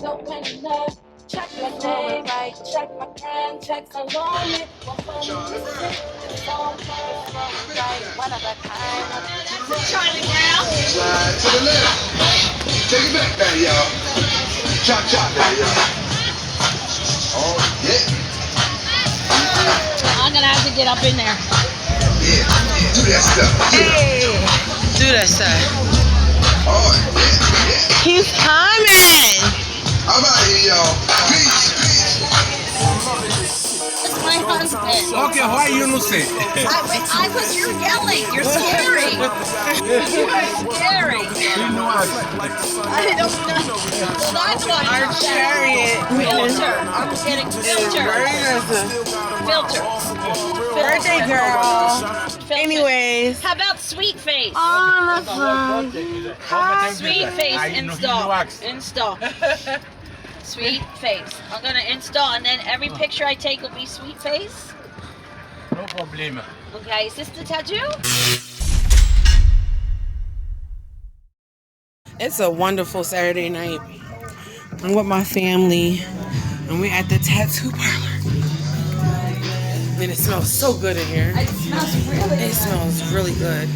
don't panic now. Check my name, right? Check my brand, check along it. It's all right, one of a kind. Charlie Brown. Slide to the left. Take it back now, y'all. Chop, chop now, y'all. Oh, yeah. I'm gonna have to get up in there. Yeah, do that stuff. Hey, do that stuff. Oh, yeah. He's coming. I'm out here, y'all. Peace. It's my husband. Okay, why you no say? Because you're yelling. You're scary. You are scary. I don't know. Well, that's why Our chariot filter. I'm getting filter. Filter. Birthday girl. Anyways. How about sweet face? Awesome. Sweet face install. Install. Sweet face. I'm gonna install, and then every picture I take will be sweet face. No problem. Okay, is this the tattoo? It's a wonderful Saturday night. I'm with my family, and we're at the tattoo parlor. And it smells so good in here. It smells really It smells really good.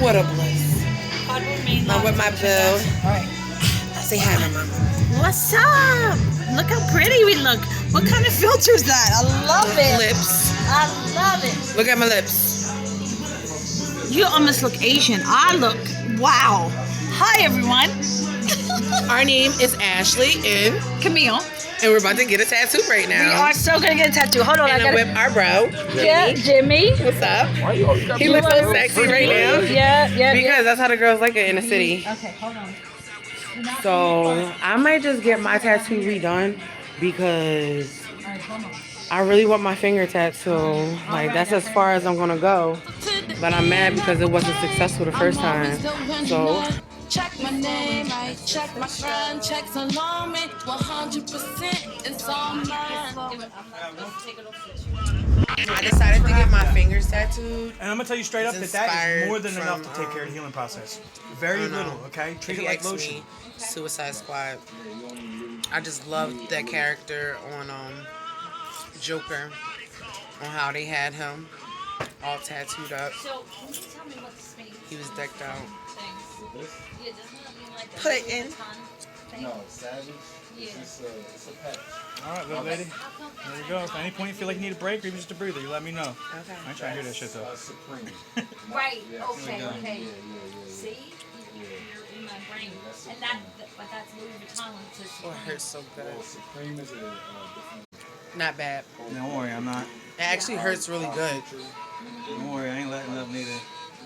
What a bliss. I'm with my Bill. Say hi, my mama. What's up? Look how pretty we look. What kind of filter is that? I love it. Lips. I love it. Look at my lips. You almost look Asian. I look, wow. Hi, everyone. Our name is Ashley and Camille. we're about to get a tattoo right We now. are so gonna get a tattoo. Hold on, And I I'm gotta. with our bro. Yeah, Jimmy. What's up? He looks so sexy right now. Yeah. Because that's how the girls like it in the city. Okay, hold on. So I might just get my tattoo redone because I really want my finger tattoo. Like that's as far as I'm gonna go. But I'm mad because it wasn't successful the first time. So Check my name, I check my friend, checks along me, 100%, it's all mine. I decided to get my fingers tattooed. And I'm gonna tell you straight up It's that is inspired more than enough to from, take care of the healing process. Very little, okay? Treat If it you like ask lotion. me, Suicide Squad. I just loved that character on Joker, on how they had him all tattooed up. So, can you tell me what the space He was decked out. Yeah, doesn't it mean like Put it in. No, Savage. Yeah. It's a pet. All right, little lady. There you go. If at any point you feel like you need a break or even just a breather, you let me know. Okay. I ain't trying to hear that shit though. Supreme. Right, Yes. okay. Yeah. See? You're in my brain. And but that's Louis Vuitton. Oh, it hurts so good. Well, Supreme is a different. Not bad. Don't worry, I'm not. It actually hurts really good. Don't worry, I ain't letting up neither.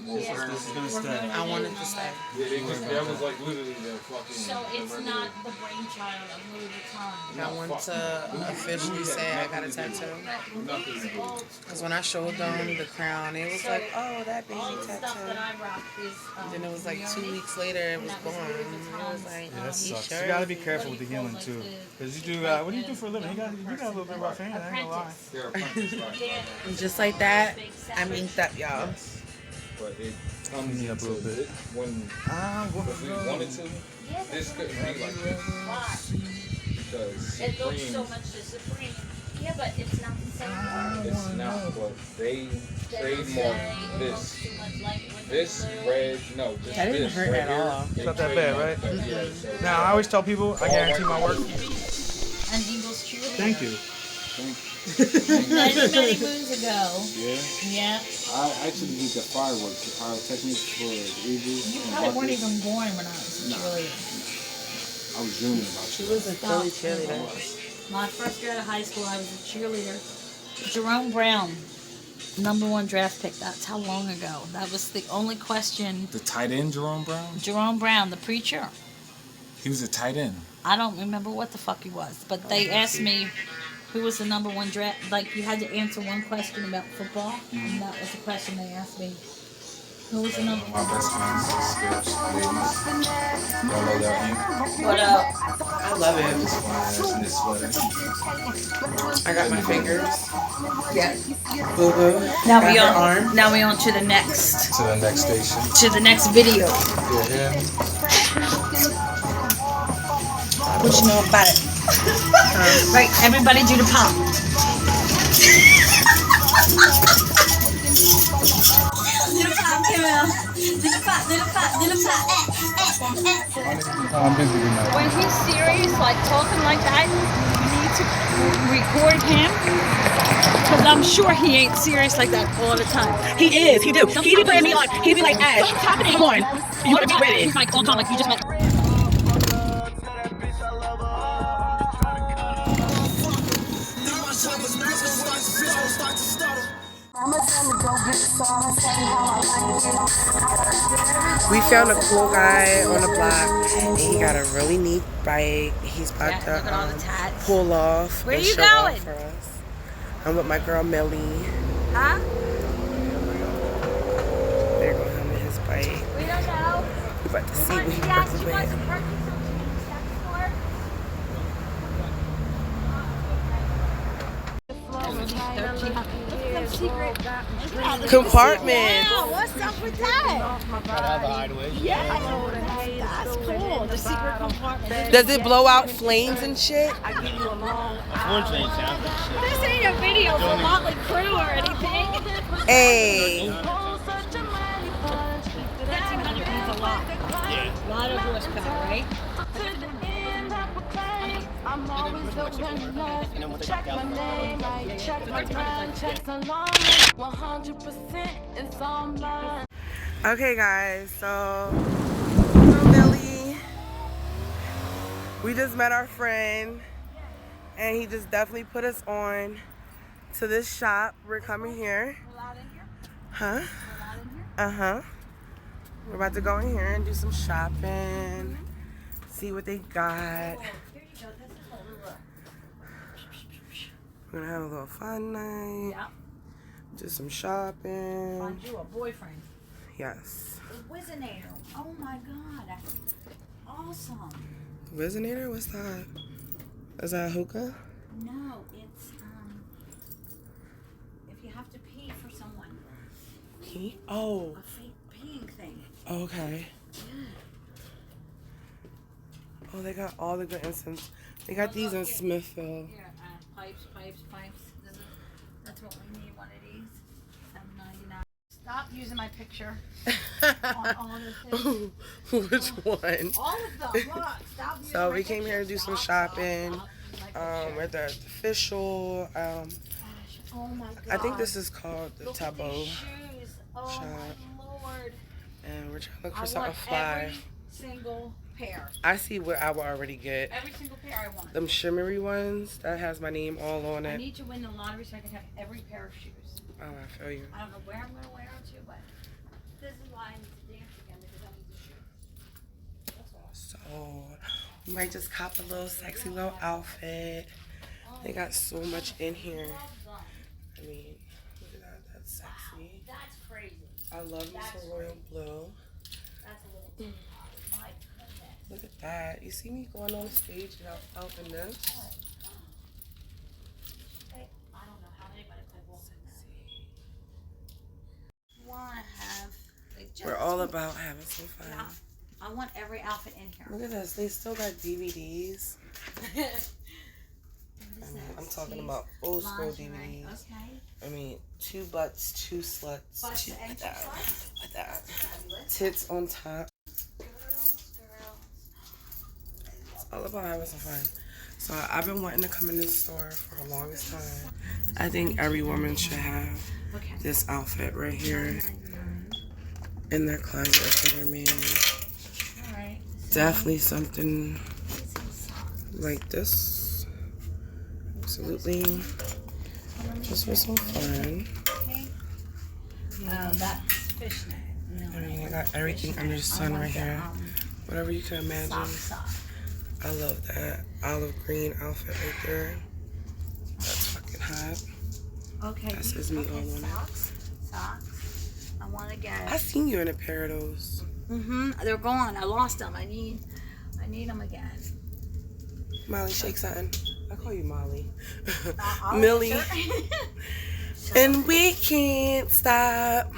This is gonna stay. I wanted to stay. Yeah, that was like literally the fucking. So it's not the brainchild of Louis Vuitton. I want to officially say I got a tattoo. Because when I showed them the crown, it was like, oh, that baby All the stuff that tattoo. I rock is. Then it was like 2 weeks later, it was gone. It was like, Yeah, that you sucks. sure? You gotta be careful with the healing too. Because you do, what do you do for a living? You got a little bit rough hand, I ain't gonna lie. They're apprentice, right? Yeah. And just like that, I'm inked up, y'all. But it comes Me up a little to bit. it when if we wanted to, this couldn't be like this. Why? Because It looks so Supreme, much to Supreme. Yeah, but it's not the same word. it's not, but they trademarked this. This red, no, this That didn't this hurt right at here, all. they It's not that bad, right? trademarked that, yeah, so Now, I always tell people, I guarantee my work. And Eagles cheerleader. Thank you. Many moons ago. Yeah, Yeah. I actually did the fireworks, the pyrotechnics for the Eagles. You and probably weren't Buckets. even born when I was a Nah. cheerleader. I was dreaming about She you. was a Philly cheerleader. My first year out of high school, I was a cheerleader. Jerome Brown, #1 draft pick. That's how long ago. That was the only question. The tight end, Jerome Brown? Jerome Brown, the preacher. He was a tight end. I don't remember what the fuck he was, but they asked me who was the #1 draft. Like, you had to answer one question about football, and that was the question they asked me. Who was the My #1? best friends is Skips, ladies. Y'all know that ink? What up? I love it. This fine this sweater. I got my fingers. Yeah. Boo boo. Now Got we her on. arm. Now we on to the next. To the next station. To the next video. Yeah, him. I What you know about it? Right, everybody do the pump. Do the pop, Camille. Do the pop, do the pop, do the pop. I'm busy tonight. When he's serious, like talking like that, you need to record him. Because I'm sure he ain't serious like that all the time. He is. He do. He be putting me on. He be like, Ash, come on. You gotta be ready. He's like, all calm, like you just met. We found a cool guy on the block, and he got a really neat bike. He's about Yeah, look at all the to tats. pull off Where and you show off going? for us. I'm with my girl Millie. Huh? They're going home with his bike. We don't know. We're about to see what he Yeah, works she wants to with. purchase something in the secret Compartment. Wow, what's up with that? Gotta have a hideaway. Yeah, that's cool. The secret compartment. Does it blow out flames and shit? Unfortunately, it sounds like shit. This ain't a video for Motley Crue or anything. Hey. 1300 means a lot. Yeah. A lot of horsepower, right? I'm always the one last. Check my name, right? Check my grind, checks along. 100% it's all mine. Okay, guys, so hello, Millie. We just met our friend, and he just definitely put us on to this shop. We're coming here. We're allowed in here? Huh? We're allowed in here? Uh-huh. We're about to go in here and do some shopping, see what they got. Here you go. This is a little. We're gonna have a little fun night. Yeah. Do some shopping. Find you a boyfriend. Yes. The Wizinator. Oh my god. Awesome. Resonator? What's that? Is that a hookah? No, it's if you have to pee for someone. Pee? Oh. A fake peeing thing. Okay. Oh, they got all the good incense. They got these in Smithville. Here, pipes. That's what we need. One of these. $7.99. Stop using my picture on all the things. Which one? All of them. Look, stop using So my we came here to do some shopping. We're at the official. Oh my god. I think this is called the Look at Tabo, these shoes. Oh shop. my lord. and we're trying to look I for want something fly. every single pair. I see what I will already get. Every single pair I want. Them shimmery ones that has my name all on I it. need to win the lottery so I can have every pair of shoes. Oh, I feel you. I don't know where I'm going to wear them to, but this is why I need to dance again because I need the shoes. That's all. So we might just cop a little sexy little outfit. They got so much in here. I mean, look at that. That's sexy. That's crazy. I love me some royal blue. That's a little too hot. My goodness. Look at that. You see me going on stage out in this? I don't know how anybody could walk in that. Want to have like just We're all about having some fun. yeah, I want every outfit in here. Look at this. They still got DVDs. I mean, I'm talking about old school DVDs. Okay. I mean, 2 butts, 2 sluts, Butts 2 and like two that. sluts? Like that. Fabulous. Tits on top. Girls. It's all about having some fun. So I've been wanting to come in this store for the longest time. I think every woman should have Okay. this outfit right here in their closet for their man. All right. Definitely something like this. Absolutely. Just for some fun. Okay. That's fishnet. No, I mean, I got everything under the sun right here. Whatever you can imagine. Socks. I love that olive green outfit right there. That's fucking hot. Okay. That says me all on it. Socks. I want to get. I seen you in a pair of those. They're gone. I lost them. I need them again. Molly, shake something. I call you Molly. I'll Millie. answer. And we can't stop.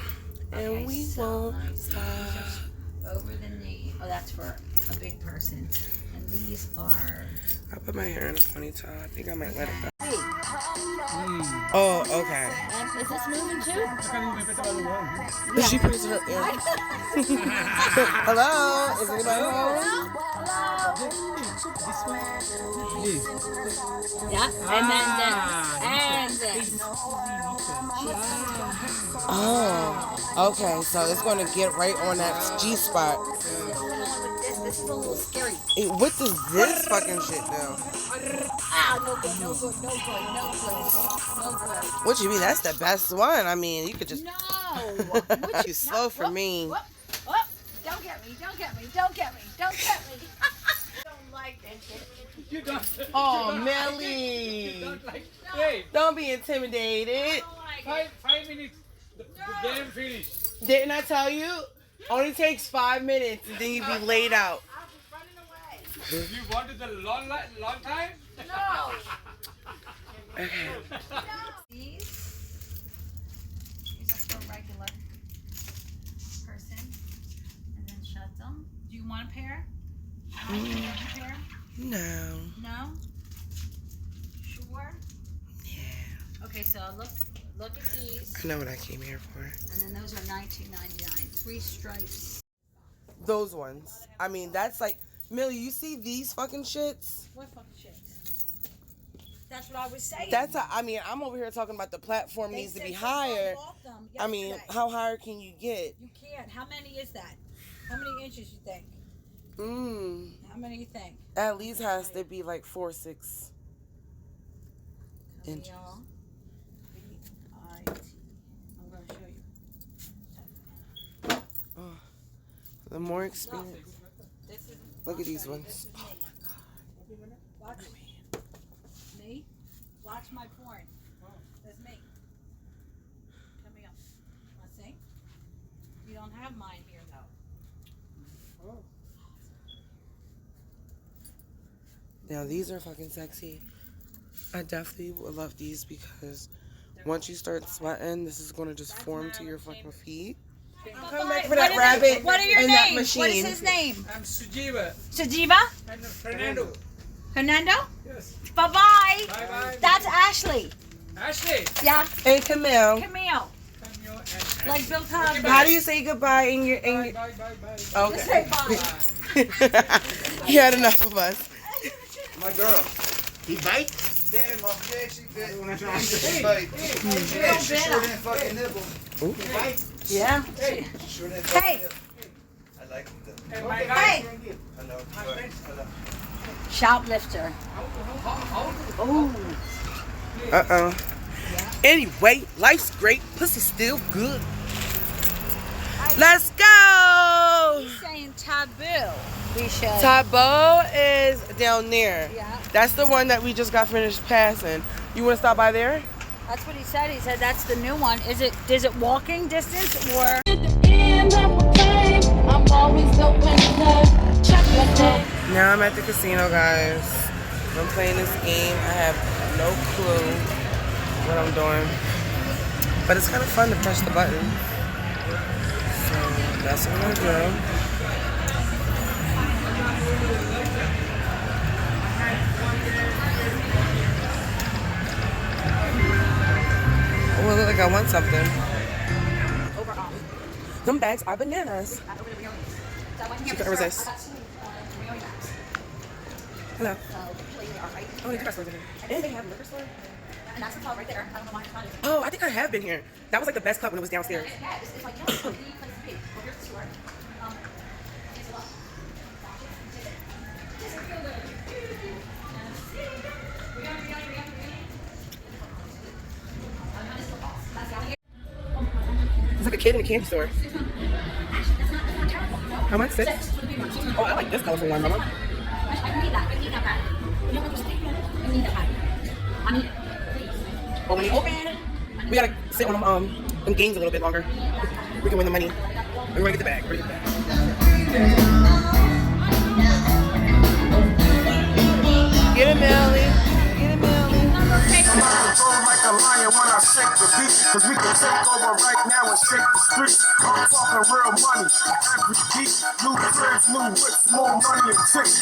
And Okay, we so won't nice. stop. Over the knee. Oh, that's for a big person. And these are. I put my hair in a ponytail. I think I might let it go. Oh, okay. Is this moving too? She puts her ear. Hello? Is anybody home? Yeah, and then this. Oh, okay. So it's going to get right on that G spot. This is a little scary. Hey, what does this fucking shit do? Ah, no good. What you mean? That's the best one. I mean, you could just. No. You slow for me. Whoop. Don't get me. Don't like that shit. You don't. Oh, Melly. Don't be intimidated. 5 minutes. The game finished. Didn't I tell you? Only takes 5 minutes and then you be laid out. I'll be running away. You wanted the long time? No. Okay. These are for a regular person. And then shut them. Do you want a pair? Do you want a pair? No. No? Sure? Yeah. Okay, so look at these. I know what I came here for. And then those are $19.99. 3 stripes. Those ones. I mean, that's like, Millie, you see these fucking shits? What fucking shit? That's what I was saying. I mean, I'm over here talking about the platform needs to be higher. I mean, how higher can you get? You can't. How many is that? How many inches you think? How many you think? At least has to be like 4, 6 inches. I'm going to show you. Oh, the more experience. Look at these ones. Oh my god. Watch me. Watch my porn. That's me. Coming up. Want to sing? You don't have mine here though. Now these are fucking sexy. I definitely would love these because once you start sweating, this is going to just form to your fucking feet. Come back for that rabbit. What are your and that names? machine. What is his name? I'm Sujiva. Sajiva? And Fernando. Fernando? Yes. Bye-bye. Bye-bye. That's Ashley. Ashley. Yeah. And Camille. Camille. Camille and Like Bill Cosby. How do you say goodbye in your... Bye. Okay. Say bye. You had enough of us. My girl. He bite? Damn, my yeah, she bit. She bite. Yeah, she sure didn't fucking nibble. Ooh. He bite? Yeah. She sure didn't fucking Hey. nibble. I like him though. And my Hey. guy. Hello. Hello. Shoplifter. Oh. Uh-oh. Anyway, life's great. Pussy's still good. Let's go! He's saying taboo. We should. Tabo is down there. Yeah. That's the one that we just got finished passing. You want to stop by there? That's what he said. He said that's the new one. Is it walking distance or? I'm always the winner. Check my day. Now I'm at the casino, guys. I'm playing this game. I have no clue what I'm doing. But it's kind of fun to press the button. So that's what I'm going to do. Oh, it look like I want something. Them bags are bananas. She couldn't resist. Hello. Oh, they do got stores in here. And they have a liquor store. And that's the club right there. I don't know why it's not. Oh, I think I have been here. That was like the best club when it was downstairs. Yeah, it's like, yeah, it's the place to be. Well, here's the store. It's like a kid in a candy store. How much? 6? Oh, I like this colorful one, Mama. Oh, when you open, we gotta sit on them games a little bit longer. We can win the money. We're gonna get the bag. We're gonna get the bag. Get it, Melly. Get it, Melly. Like a lion when I shake the beat, cause we can take over right now and shake the streets. I'm talking real money, every beat, new cribs, new whips, more money and chicks.